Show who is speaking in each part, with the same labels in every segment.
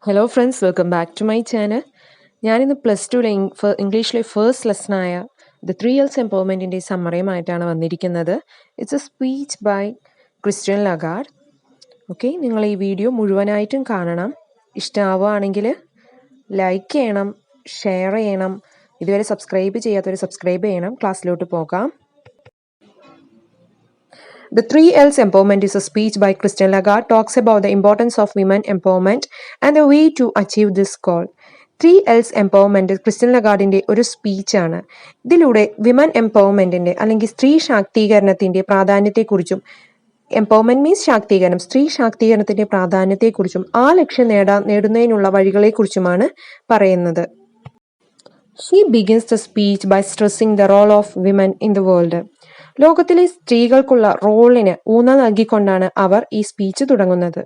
Speaker 1: Hello friends, welcome back to my channel. ഞാനിന്ന് +2 ഇംഗ്ലീഷിലെ first ലെസണായ ദ 3 Ls എംപവർമെൻറ്റിൻ്റെ സമ്മറിയുമായിട്ടാണ് വന്നിരിക്കുന്നത്. It's a speech by Christine Lagarde. Okay, നിങ്ങൾ ഈ വീഡിയോ മുഴുവനായിട്ടും കാണണം. ഇഷ്ടമാവുകയാണെങ്കിൽ ലൈക്ക് ചെയ്യണം, ഷെയർ ചെയ്യണം. ഇതുവരെ സബ്സ്ക്രൈബ് ചെയ്യാത്തവർ സബ്സ്ക്രൈബ് ചെയ്യണം. ക്ലാസ്സിലോട്ട് പോകാം. The 3 Ls Empowerment is a speech by Christine Lagarde talks about the importance of women empowerment and the way to achieve this goal. 3 Ls Empowerment Christian ലഗാർഡിൻ്റെ ഒരു സ്പീച്ചാണ്. ഇതിലൂടെ വിമൻ എംപവർമെൻറ്റിൻ്റെ അല്ലെങ്കിൽ സ്ത്രീ ശാക്തീകരണത്തിൻ്റെ പ്രാധാന്യത്തെക്കുറിച്ചും, എംപവർമെൻറ്റ് മീൻസ് ശാക്തീകരണം, സ്ത്രീ ശാക്തീകരണത്തിൻ്റെ പ്രാധാന്യത്തെക്കുറിച്ചും ആ ലക്ഷ്യം നേടുന്നതിനുള്ള വഴികളെക്കുറിച്ചുമാണ് പറയുന്നത്. She begins the speech by stressing the role of women in the world. ലോകത്തിലെ സ്ത്രീകൾക്കുള്ള റോളിന് ഊന്നൽ നൽകിക്കൊണ്ടാണ് അവർ ഈ സ്പീച്ച് തുടങ്ങുന്നത്.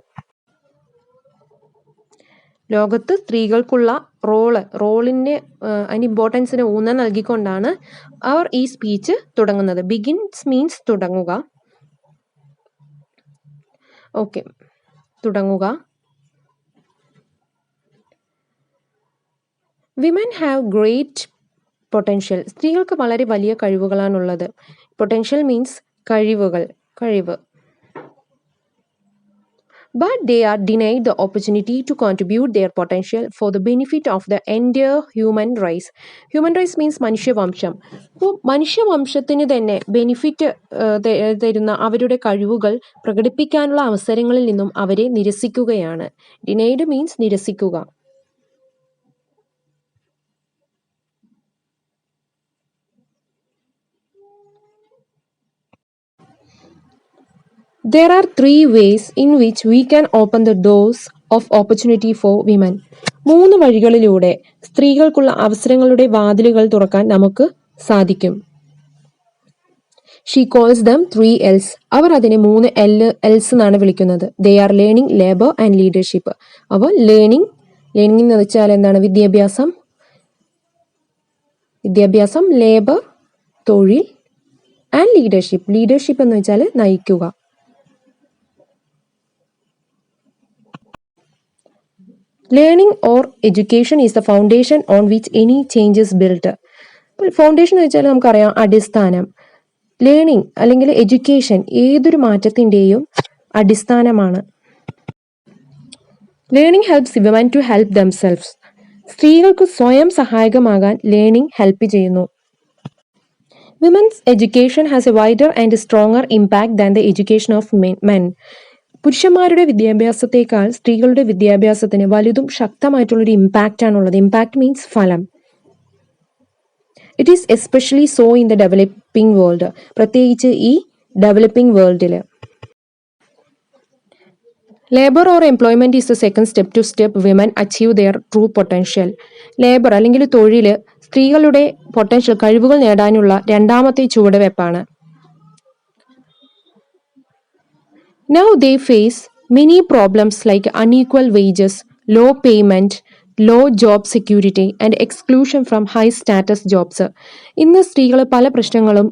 Speaker 1: ലോകത്ത് സ്ത്രീകൾക്കുള്ള റോളിൻ്റെ അതിൻ്റെ ഇമ്പോർട്ടൻസിന് ഊന്നൽ നൽകിക്കൊണ്ടാണ് അവർ ഈ സ്പീച്ച് തുടങ്ങുന്നത്. ബിഗിൻസ് മീൻസ് തുടങ്ങുക. ഓക്കെ, തുടങ്ങുക. Women have great potential. സ്ത്രീകൾക്ക് വളരെ വലിയ കഴിവുകളാണുള്ളത്. പൊട്ടൻഷ്യൽ മീൻസ് കഴിവ്. But they are denied the opportunity to contribute their potential for the benefit of the entire human race. Human race means മനുഷ്യവംശം. അപ്പോൾ മനുഷ്യവംശത്തിന് തന്നെ benefit തരുന്ന അവരുടെ കഴിവുകൾ പ്രകടിപ്പിക്കാനുള്ള അവസരങ്ങളിൽ നിന്നും അവരെ നിരസിക്കുകയാണ്. ഡിനൈഡ് മീൻസ് നിരസിക്കുക. There are 3 ways in which we can open the doors of opportunity for women. 3 വഴികളിലൂടെ സ്ത്രീകൾക്കുള്ള അവസരങ്ങളുടെ വാതിലുകൾ തുറക്കാൻ നമുക്ക് സാധിക്കും. She calls them 3 Ls. അവർ അതിനെ 3 Ls എന്നാണ് വിളിക്കുന്നത്. They are learning, labor and leadership. അവർ ലേണിംഗ് എന്ന് വെച്ചാൽ എന്താണ്? വിദ്യാഭ്യാസം, ലേബർ തൊഴിൽ, ആൻഡ് ലീഡർഷിപ്പ് എന്ന് വെച്ചാൽ നയിക്കുക. Learning or education is the foundation on which any change is built. Foundation എന്ന് വെച്ചാൽ നമുക്കറിയാം അടിസ്ഥാനം. ലേണിംഗ് അല്ലെങ്കിൽ എഡ്യൂക്കേഷൻ ഏതൊരു മാറ്റത്തിൻ്റെയും അടിസ്ഥാനമാണ്. Learning helps women to help themselves. സ്ത്രീകൾക്ക് സ്വയം സഹായകമാകാൻ ലേണിംഗ് ഹെൽപ്പ് ചെയ്യുന്നു. Women's education has a wider and stronger impact than the education of men. പുരുഷന്മാരുടെ വിദ്യാഭ്യാസത്തെക്കാൾ സ്ത്രീകളുടെ വിദ്യാഭ്യാസത്തിന് വലുതും ശക്തമായിട്ടുള്ളൊരു ഇമ്പാക്റ്റ് ആണുള്ളത്. ഇമ്പാക്റ്റ് മീൻസ് ഫലം. It is especially so in the developing world. പ്രത്യേകിച്ച് ഈ ഡെവലപ്പിംഗ് വേൾഡിൽ. Labour or employment is the second step women achieve their true potential. Labour അല്ലെങ്കിൽ തൊഴിൽ സ്ത്രീകളുടെ പൊട്ടൻഷ്യൽ കഴിവുകൾ നേടാനുള്ള രണ്ടാമത്തെ ചുവടുവെപ്പാണ്. Now they face many problems like unequal wages, low payment, low job security and exclusion from high status jobs. ഇന്ന് സ്ത്രീകൾ പല പ്രശ്നങ്ങളും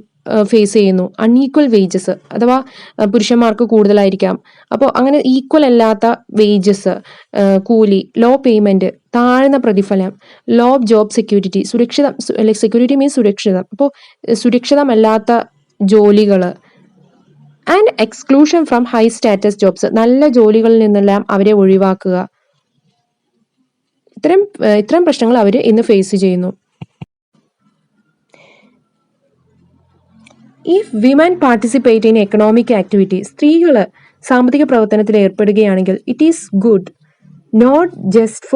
Speaker 1: ഫേസ് ചെയ്യുന്നു. അൺഈക്വൽ വേജസ് അഥവാ പുരുഷന്മാർക്ക് കൂടുതലായിരിക്കാം. അപ്പോൾ അങ്ങനെ ഈക്വൽ അല്ലാത്ത വേജസ്, കൂലി, ലോ പേയ്മെന്റ്, താഴ്ന്ന പ്രതിഫലം, low job security, security means സുരക്ഷിതം. അപ്പോൾ സുരക്ഷിതമല്ലാത്ത ജോലികൾ, and exclusion from high status jobs, നല്ല ജോലികളിൽ നിന്നെല്ലാം അവരെ ഒഴിവാക്കുക. ഇത്തരം പ്രശ്നങ്ങൾ അവർ ഇന്ന് ഫേസ് ചെയ്യുന്നു. If women participate in economic activity, സ്ത്രീകൾ സാമ്പത്തിക പ്രവർത്തനത്തിൽ ഏർപ്പെടുകയാണെങ്കിൽ it is good not just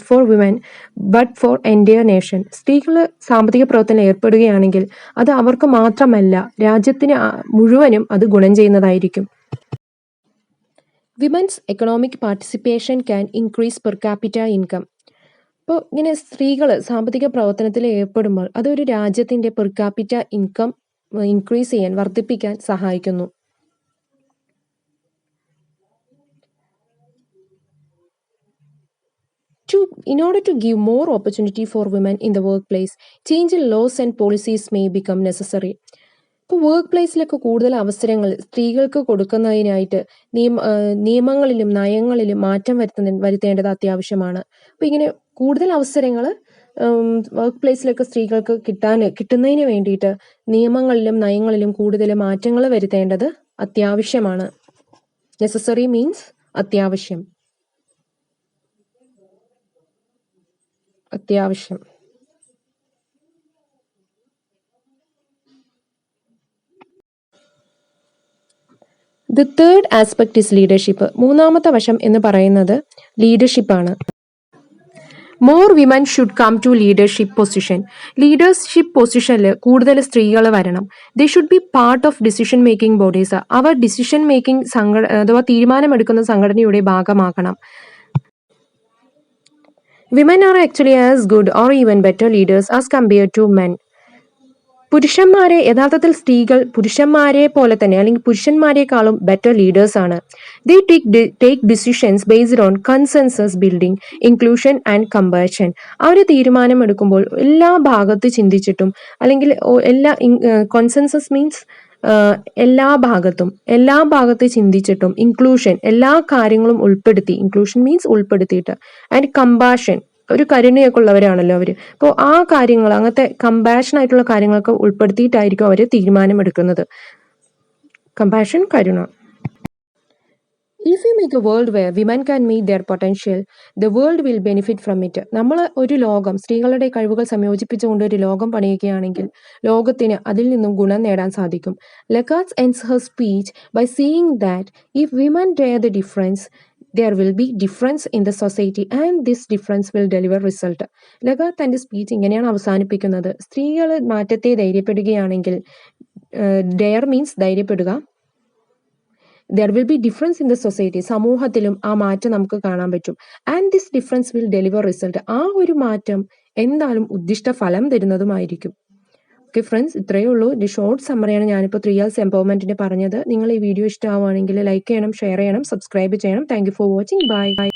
Speaker 1: for women but for entire nation. സ്ത്രീകൾ സാമ്പത്തിക പ്രവർത്തനം ഏർപ്പെടുകയാണെങ്കിൽ അത് അവർക്ക് മാത്രമല്ല, രാജ്യത്തിന് മുഴുവനും അത് ഗുണം ചെയ്യുന്നതായിരിക്കും. Women's economic participation can increase per capita income. അപ്പോൾ ഇങ്ങനെ സ്ത്രീകൾ സാമ്പത്തിക പ്രവർത്തനത്തിൽ ഏർപ്പെടുമ്പോൾ അതൊരു രാജ്യത്തിൻ്റെ പെർ ക്യാപിറ്റ ഇൻകം ഇൻക്രീസ് ചെയ്യാൻ, വർദ്ധിപ്പിക്കാൻ സഹായിക്കുന്നു. In order to give more opportunity for women in the workplace, change in laws and policies may become necessary. ഇപ്പോൾ വർക്ക് പ്ലേസിലൊക്കെ കൂടുതൽ അവസരങ്ങൾ സ്ത്രീകൾക്ക് കൊടുക്കുന്നതിനായിട്ട് നിയമങ്ങളിലും നയങ്ങളിലും മാറ്റം വരുത്തേണ്ടത് അത്യാവശ്യമാണ്. അപ്പോൾ ഇങ്ങനെ കൂടുതൽ അവസരങ്ങൾ വർക്ക് പ്ലേസിലൊക്കെ സ്ത്രീകൾക്ക് കിട്ടുന്നതിന് വേണ്ടിയിട്ട് നിയമങ്ങളിലും നയങ്ങളിലും കൂടുതൽ മാറ്റങ്ങൾ വരുത്തേണ്ടത് അത്യാവശ്യമാണ്. നെസസറി മീൻസ് അത്യാവശ്യം. The third aspect is leadership. മൂന്നാമത്തെ വശം എന്ന് പറയുന്നത് ലീഡർഷിപ്പാണ്. More women should come to leadership position. Leadership പൊസിഷനിൽ കൂടുതൽ സ്ത്രീകൾ വരണം. They should be part of decision making bodies. അവർ ഡിസിഷൻ മേക്കിംഗ് അഥവാ തീരുമാനമെടുക്കുന്ന സംഘടനയുടെ ഭാഗമാക്കണം. Women are actually as good or even better leaders as compare to men. യഥാർത്ഥത്തിൽ സ്ത്രീകൾ പുരുഷന്മാരെ പോലെ തന്നെ അല്ലെങ്കിൽ പുരുഷന്മാരെക്കാളും ബെറ്റർ ലീഡേഴ്സ് ആണ്. They take decisions based on consensus building, inclusion and compassion. അവർ തീരുമാനമെടുക്കുമ്പോൾ എല്ലാ ഭാഗത്ത് ചിന്തിച്ചിട്ടും അല്ലെങ്കിൽ കോൺസെൻസസ് മീൻസ് എല്ലാ ഭാഗത്ത് ചിന്തിച്ചിട്ടും, ഇൻക്ലൂഷൻ എല്ലാ കാര്യങ്ങളും ഉൾപ്പെടുത്തി, ഇൻക്ലൂഷൻ മീൻസ് ഉൾപ്പെടുത്തിയിട്ട്, ആൻഡ് കമ്പാഷൻ ഒരു കരുണയൊക്കെ ഉള്ളവരാണല്ലോ അവർ. അപ്പോൾ ആ കാര്യങ്ങൾ അങ്ങനത്തെ കമ്പാഷൻ ആയിട്ടുള്ള കാര്യങ്ങളൊക്കെ ഉൾപ്പെടുത്തിയിട്ടായിരിക്കും അവർ തീരുമാനമെടുക്കുന്നത്. കമ്പാഷൻ, കരുണ. If we make a world where women can meet their potential, the world will benefit from it. നമ്മൾ ഒരു ലോകം, സ്ത്രീകളുടെ കഴിവുകൾ സംയോജിപ്പിച്ചുകൊണ്ട് ഒരു ലോകം പണിയുകയാണെങ്കിൽ ലോകത്തിന് അതിൽ നിന്നും ഗുണം നേടാൻ സാധിക്കും. Lagarde ends her speech by saying that if women dare the difference, there will be difference in the society and this difference will deliver result. Lagarde തന്റെ സ്പീച്ച് ഇങ്ങനെയാണ് അവസാനിപ്പിക്കുന്നത്. സ്ത്രീകൾ മാറ്റത്തെ ധൈര്യപ്പെടുകയാണെങ്കിൽ, ഡെയർ മീൻസ് ധൈര്യപ്പെടുക, there will be difference in the society. സമൂഹത്തിലും ആ മാറ്റം നമുക്ക് കാണാൻ പറ്റും. And this difference will deliver result. ആ ഒരു മാറ്റം എന്തായാലും ഉദ്ദിഷ്ട ഫലം തരുന്നതുമായിരിക്കും. ഓക്കെ ഫ്രണ്ട്സ്, ഇത്രയേ ഉള്ളൂ. ഒരു ഷോർട്ട് സമ്മറിയാണ് ഞാനിപ്പോൾ 3 years എംപവർമെന്റിന്റെ പറഞ്ഞത്. നിങ്ങൾ ഈ വീഡിയോ ഇഷ്ടമാവുകയാണെങ്കിൽ ലൈക്ക് ചെയ്യണം, ഷെയർ ചെയ്യണം, സബ്സ്ക്രൈബ് ചെയ്യണം. Thank you for watching. By.